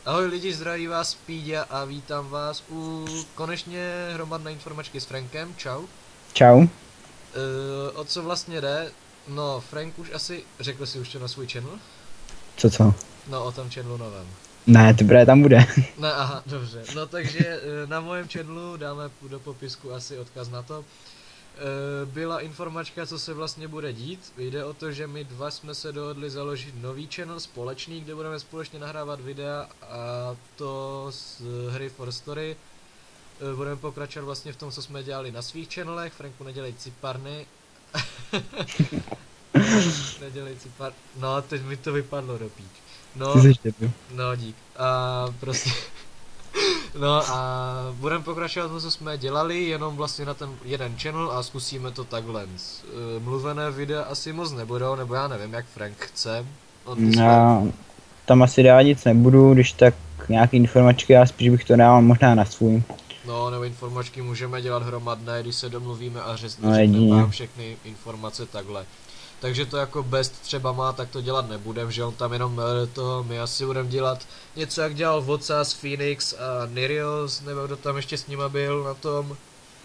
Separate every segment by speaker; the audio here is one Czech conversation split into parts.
Speaker 1: Ahoj lidi, zdraví vás Píďa a vítám vás u konečně hromadné informačky s Frankem, čau.
Speaker 2: Čau.
Speaker 1: O co vlastně jde? No, Frank už asi, řekl si už to na svůj channel?
Speaker 2: Co?
Speaker 1: No, o tom channelu novém.
Speaker 2: Ne, teprve tam bude.
Speaker 1: Ne, aha, dobře. No takže na mojem channelu dáme do popisku asi odkaz na to. Byla informačka, co se vlastně bude dít. Jde o to, že my dva jsme se dohodli založit nový channel společný, kde budeme společně nahrávat videa a to z hry For Story. Budeme pokračovat vlastně v tom, co jsme dělali na svých channelech. Franku, nedělej ciparny. Nedělej cipar... No, teď mi to vypadlo do píč. No,
Speaker 2: Ty jsi debil.
Speaker 1: no dík. A prostě... No a budeme pokračovat to, co jsme dělali, jenom vlastně na ten jeden channel a zkusíme to takhle. Mluvené videa asi moc nebudou, nebo já nevím, jak Frank chce.
Speaker 2: Já tam asi dát nic nebudu, když tak nějaký informačky, já spíš bych to dával možná na svůj.
Speaker 1: No, nebo informačky můžeme dělat hromadné, když se domluvíme a
Speaker 2: No
Speaker 1: řekneme
Speaker 2: jedině.
Speaker 1: vám všechny informace takhle. Takže to jako Best třeba má, tak to dělat nebudem, že on tam jenom toho, my asi budeme dělat něco, jak dělal Vocas, Phoenix a Nirios, nebo kdo tam ještě s nima byl na tom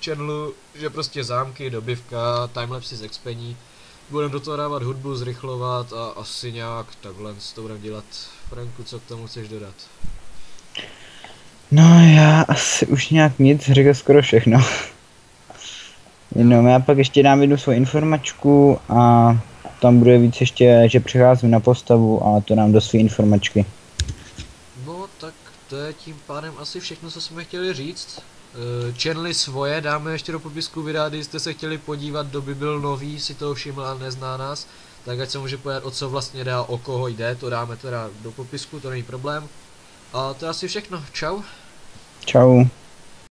Speaker 1: channelu, že prostě zámky, dobivka, timelapsy z expení. Budeme do toho dávat hudbu, zrychlovat a asi nějak takhle to budeme dělat. Franku, co k tomu chceš dodat?
Speaker 2: No já asi už nějak nic, řekl skoro všechno. No já pak ještě dám jednu svou informačku a tam bude víc ještě, že přecházím na postavu a to dám do své informačky.
Speaker 1: No tak to je tím pádem asi všechno, co jsme chtěli říct. Channely svoje dáme ještě do popisku videa, když jste se chtěli podívat, kdo by byl nový, si toho všiml a nezná nás, tak ať se může povědět, o co vlastně jde a o koho jde, to dáme teda do popisku, to není problém. A to je asi všechno, čau.
Speaker 2: Čau.